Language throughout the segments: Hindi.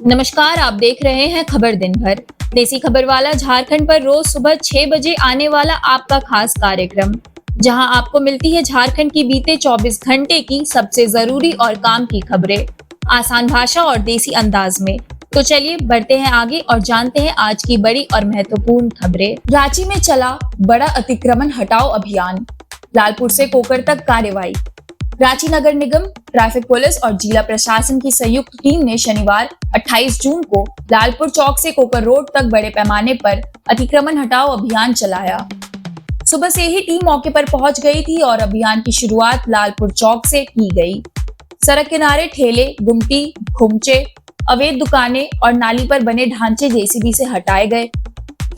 नमस्कार, आप देख रहे हैं खबर दिन भर। देसी खबर वाला झारखंड पर रोज सुबह 6 बजे आने वाला आपका खास कार्यक्रम, जहां आपको मिलती है झारखंड की बीते 24 घंटे की सबसे जरूरी और काम की खबरें, आसान भाषा और देसी अंदाज में। तो चलिए बढ़ते हैं आगे और जानते हैं आज की बड़ी और महत्वपूर्ण खबरें। रांची में चला बड़ा अतिक्रमण हटाओ अभियान, लालपुर से कोकर तक कार्रवाई। रांची नगर निगम, ट्रैफिक पुलिस और जिला प्रशासन की संयुक्त टीम ने शनिवार 28 जून को लालपुर चौक से कोकर रोड तक बड़े पैमाने पर अतिक्रमण हटाओ अभियान चलाया। सुबह से ही टीम मौके पर पहुंच गई थी और अभियान की शुरुआत लालपुर चौक से की गई। सड़क किनारे ठेले, गुमटी, घुमचे, अवैध दुकानें और नाली पर बने ढांचे जेसीबी से हटाए गए।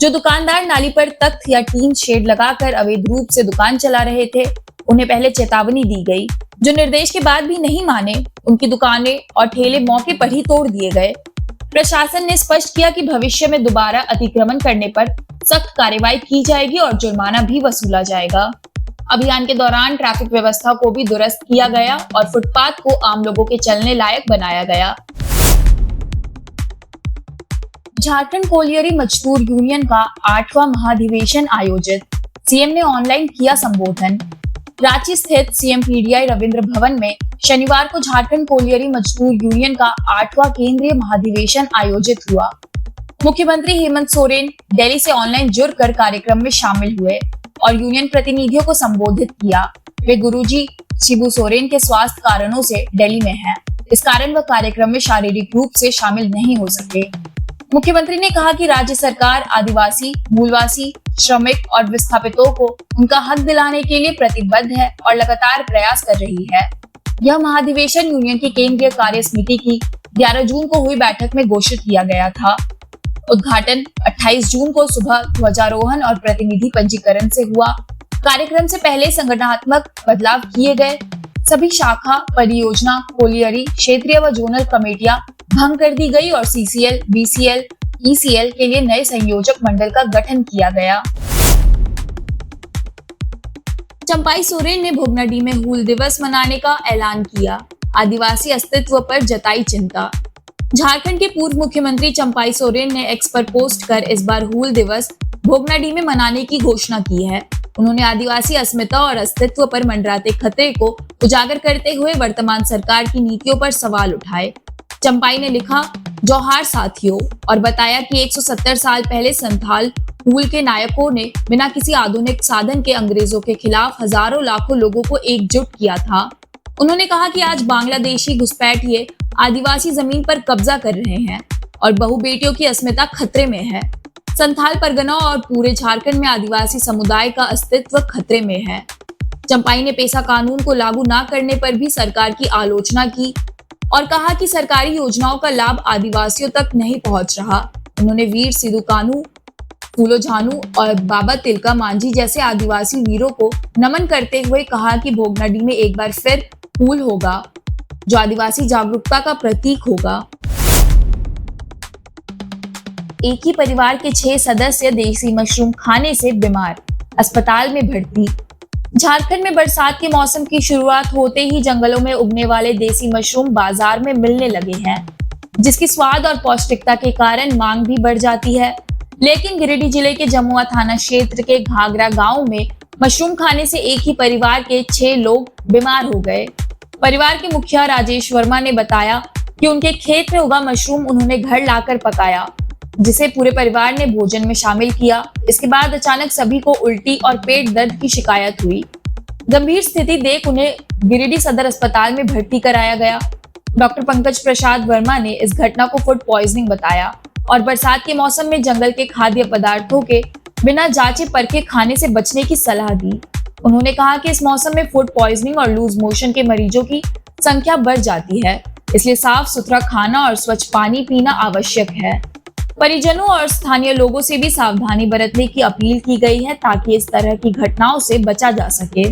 जो दुकानदार नाली पर तख्त या टीन शेड लगाकर अवैध रूप से दुकान चला रहे थे, उन्हें पहले चेतावनी दी गई। जो निर्देश के बाद भी नहीं माने, उनकी दुकानें और ठेले मौके पर ही तोड़ दिए गए। प्रशासन ने स्पष्ट किया कि भविष्य में दोबारा अतिक्रमण करने पर सख्त कार्रवाई की जाएगी और जुर्माना भी वसूला जाएगा। अभियान के दौरान ट्रैफिक व्यवस्था को भी दुरुस्त किया गया और फुटपाथ को आम लोगों के चलने लायक बनाया गया। झारखंड कोलियरी मजदूर यूनियन का 8वां महाधिवेशन आयोजित, सीएम ने ऑनलाइन किया संबोधन। रांची स्थित सीएम पीडीआई रविंद्र भवन में शनिवार को झारखंड कोलियरी मजदूर यूनियन का 8वां केंद्रीय महाधिवेशन आयोजित हुआ। मुख्यमंत्री हेमंत सोरेन दिल्ली से ऑनलाइन जुड़कर कार्यक्रम में शामिल हुए और यूनियन प्रतिनिधियों को संबोधित किया। वे गुरुजी शिबू सोरेन के स्वास्थ्य कारणों से दिल्ली में हैं। इस कारण वह कार्यक्रम में शारीरिक रूप से शामिल नहीं हो सके। मुख्यमंत्री ने कहा कि राज्य सरकार आदिवासी, मूलवासी, श्रमिक और विस्थापितों को उनका हक दिलाने के लिए प्रतिबद्ध है और लगातार प्रयास कर रही है। यह महाधिवेशन यूनियन की केंद्रीय कार्य समिति की 11 जून को हुई बैठक में घोषित किया गया था। उद्घाटन 28 जून को सुबह ध्वजारोहण और प्रतिनिधि पंजीकरण से हुआ। कार्यक्रम से पहले संगठनात्मक बदलाव किए गए। सभी शाखा, परियोजना, कोलियरी, क्षेत्रीय व जोनल कमेटियां भंग कर दी गई और सीसीएल, बीसीएल, ईसीएल के लिए नए संयोजक मंडल का गठन किया गया। चंपाई सोरेन ने भोगनाडीह में हूल दिवस मनाने का ऐलान किया। आदिवासी अस्तित्व पर जताई चिंता। झारखंड के पूर्व मुख्यमंत्री चंपाई सोरेन ने एक्स पर पोस्ट कर इस बार हूल दिवस भोगनाडीह में मनाने की घोषणा की है। उन्होंने आदिवासी अस्मिता और अस्तित्व पर मंडराते खतरे को उजागर करते हुए वर्तमान सरकार की नीतियों पर सवाल उठाए। चंपाई ने लिखा, जोहार साथियों, और बताया कि 170 साल पहले संथाल हूल के नायकों ने बिना किसी आधुनिक साधन के अंग्रेजों के खिलाफ हजारों लाखों लोगों को एकजुट किया था। उन्होंने कहा कि आज बांग्लादेशी घुसपैठिए आदिवासी जमीन पर कब्जा कर रहे हैं और बहु बेटियों की अस्मिता खतरे में है। संथाल परगना और पूरे झारखंड में आदिवासी समुदाय का अस्तित्व खतरे में है। चंपाई ने पेशा कानून को लागू न करने पर भी सरकार की आलोचना की और कहा कि सरकारी योजनाओं का लाभ आदिवासियों तक नहीं पहुंच रहा। उन्होंने वीर सिधू कान्हू, फूलो झानू और बाबा तिलका मांझी जैसे आदिवासी वीरों को नमन करते हुए कहा कि भोगनाडीह में एक बार फिर हूल होगा, जो आदिवासी जागरूकता का प्रतीक होगा। एक ही परिवार के 6 सदस्य देसी मशरूम खाने से बीमार, अस्पताल में भर्ती। झारखंड में बरसात के मौसम की शुरुआत होते ही जंगलों में उगने वाले देसी मशरूम बाजार में मिलने लगे हैं, जिसकी स्वाद और पौष्टिकता के कारण मांग भी बढ़ जाती है। लेकिन गिरिडीह जिले के जमुआ थाना क्षेत्र के घाघरा गांव में मशरूम खाने से एक ही परिवार के 6 लोग बीमार हो गए। परिवार के मुखिया राजेश वर्मा ने बताया कि उनके खेत में उगा मशरूम उन्होंने घर लाकर पकाया, जिसे पूरे परिवार ने भोजन में शामिल किया। इसके बाद अचानक सभी को उल्टी और पेट दर्द की शिकायत हुई। गंभीर स्थिति देख उन्हें गिरिडीह सदर अस्पताल में भर्ती कराया गया। डॉक्टर पंकज प्रसाद वर्मा ने इस घटना को फूड पॉइजनिंग बताया और बरसात के मौसम में जंगल के खाद्य पदार्थों के बिना जांचे परखे खाने से बचने की सलाह दी। उन्होंने कहा कि इस मौसम में फूड पॉइजनिंग और लूज मोशन के मरीजों की संख्या बढ़ जाती है, इसलिए साफ सुथरा खाना और स्वच्छ पानी पीना आवश्यक है। परिजनों और स्थानीय लोगों से भी सावधानी बरतने की अपील की गई है ताकि इस तरह की घटनाओं से बचा जा सके।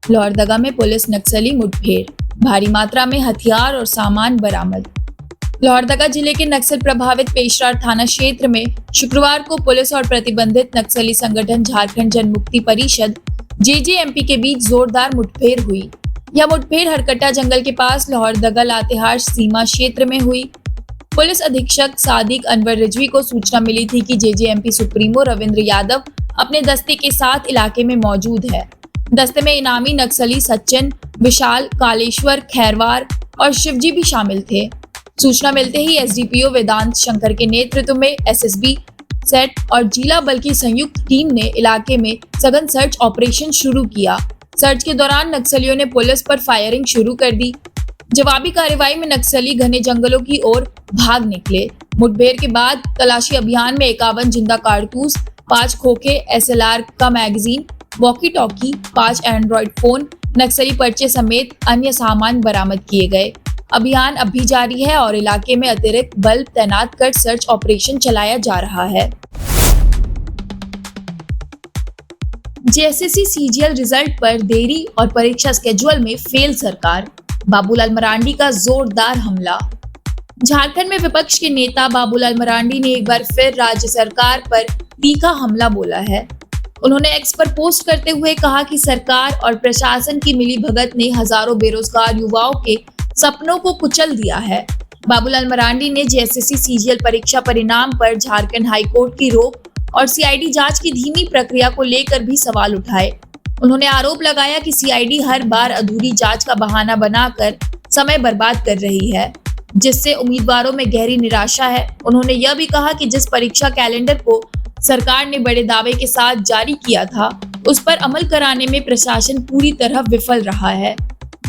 लोहरदगा में पुलिस नक्सली मुठभेड़, भारी मात्रा में हथियार और सामान बरामद। लोहरदगा जिले के नक्सल प्रभावित पेशरार थाना क्षेत्र में शुक्रवार को पुलिस और प्रतिबंधित नक्सली संगठन झारखंड जनमुक्ति परिषद जेजेएमपी के बीच जोरदार मुठभेड़ हुई। यह मुठभेड़ हरकट्टा जंगल के पास लोहरदगा लातेहार सीमा क्षेत्र में हुई। पुलिस अधीक्षक सादिक अनवर रिजवी को सूचना मिली थी कि जेजेएमपी सुप्रीमो रविंद्र यादव अपने दस्ते के साथ इलाके में मौजूद है। दस्ते में इनामी नक्सली सचिन, विशाल, कालेश्वर, खैरवार और शिवजी भी शामिल थे। सूचना मिलते ही एसडीपीओ वेदांत शंकर के नेतृत्व में एसएसबी, सेट और जिला बल की संयुक्त टीम ने इलाके में सघन सर्च ऑपरेशन शुरू किया। सर्च के दौरान नक्सलियों ने पुलिस पर फायरिंग शुरू कर दी। जवाबी कार्रवाई में नक्सली घने जंगलों की ओर भाग निकले। मुठभेड़ के बाद तलाशी अभियान में 51 जिंदा कारतूस, 5 खोखे एसएलआर का magazine, walkie talkie, 5 Android phone, नक्सली पर्चे समेत अन्य सामान बरामद किए गए। अभियान अब भी जारी है और इलाके में अतिरिक्त बल तैनात कर सर्च ऑपरेशन चलाया जा रहा है। जेएसएससी सीजीएल रिजल्ट पर देरी और परीक्षा स्केड्यूल में फेल सरकार, बाबूलाल मरांडी का जोरदार हमला। झारखंड में विपक्ष के नेता बाबूलाल मरांडी ने एक बार फिर राज्य सरकार पर तीखा हमला बोला है। उन्होंने एक्स पर पोस्ट करते हुए कहा कि सरकार और प्रशासन की मिलीभगत ने हजारों बेरोजगार युवाओं के सपनों को कुचल दिया है। बाबूलाल मरांडी ने जेएसएससी सीजीएल परीक्षा परिणाम पर झारखंड हाईकोर्ट की रोक और सीआईडी जांच की धीमी प्रक्रिया को लेकर भी सवाल उठाए। उन्होंने आरोप लगाया कि सीआईडी हर बार अधूरी जांच का बहाना बनाकर समय बर्बाद कर रही है, जिससे उम्मीदवारों में गहरी निराशा है। उन्होंने यह भी कहा कि जिस परीक्षा कैलेंडर को सरकार ने बड़े दावे के साथ जारी किया था, उस पर अमल कराने में प्रशासन पूरी तरह विफल रहा है।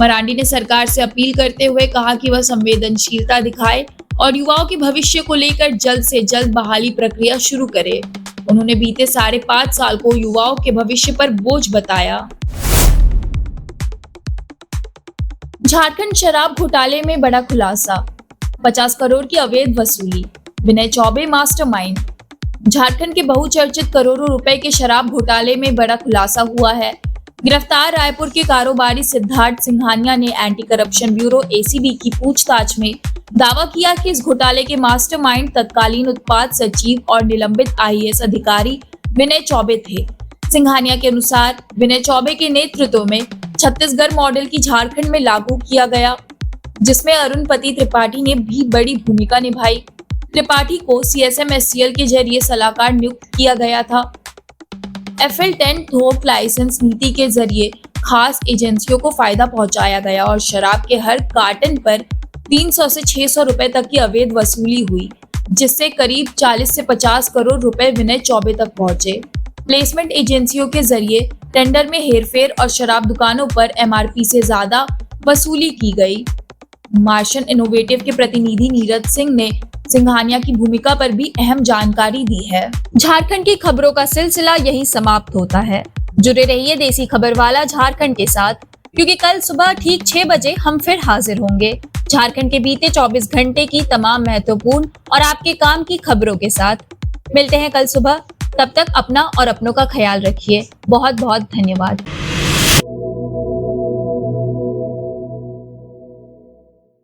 मरांडी ने सरकार से अपील करते हुए कहा कि वह संवेदनशीलता दिखाए और युवाओं के भविष्य को लेकर जल्द से जल्द बहाली प्रक्रिया शुरू करे। उन्होंने बीते 5.5 साल को युवाओं के भविष्य पर बोझ बताया। झारखंड शराब घोटाले में बड़ा खुलासा, 50 करोड़ की अवैध वसूली, विनय चौबे मास्टरमाइंड। झारखंड के बहुचर्चित करोड़ों रुपए के शराब घोटाले में बड़ा खुलासा हुआ है। गिरफ्तार रायपुर के कारोबारी सिद्धार्थ सिंघानिया ने एंटी करप्शन ब्यूरो एसीबी की पूछताछ में दावा किया कि इस घोटाले के मास्टरमाइंड तत्कालीन उत्पाद सचिव और निलंबित आईएएस अधिकारी विनय चौबे थे। सिंघानिया के अनुसार विनय चौबे के नेतृत्व में छत्तीसगढ़ मॉडल की झारखंड में लागू किया गया, जिसमें अरुणपति त्रिपाठी ने भी बड़ी भूमिका निभाई। त्रिपाठी को सीएसएमएससीएल के जरिए सलाहकार नियुक्त किया गया था। FL10 थोक लाइसेंस नीति के जरिए खास एजेंसियों को फायदा पहुंचाया गया और शराब के हर कार्टन पर 300 से 600 रुपए तक की अवैध वसूली हुई, जिससे करीब 40 से 50 करोड़ रुपए विनय चौबे तक पहुंचे। प्लेसमेंट एजेंसियों के जरिए टेंडर में हेरफेर और शराब दुकानों पर एमआरपी से ज्यादा वसूली की गई। मार्शन इनोवेटिव के प्रतिनिधि नीरज सिंह ने सिंघानिया की भूमिका पर भी अहम जानकारी दी है। झारखंड की खबरों का सिलसिला यहीं समाप्त होता है। जुड़े रहिए देसी खबर वाला झारखंड के साथ, क्योंकि कल सुबह ठीक 6 बजे हम फिर हाजिर होंगे झारखंड के बीते 24 घंटे की तमाम महत्वपूर्ण और आपके काम की खबरों के साथ। मिलते हैं कल सुबह, तब तक अपना और अपनों का ख्याल रखिए। बहुत बहुत धन्यवाद।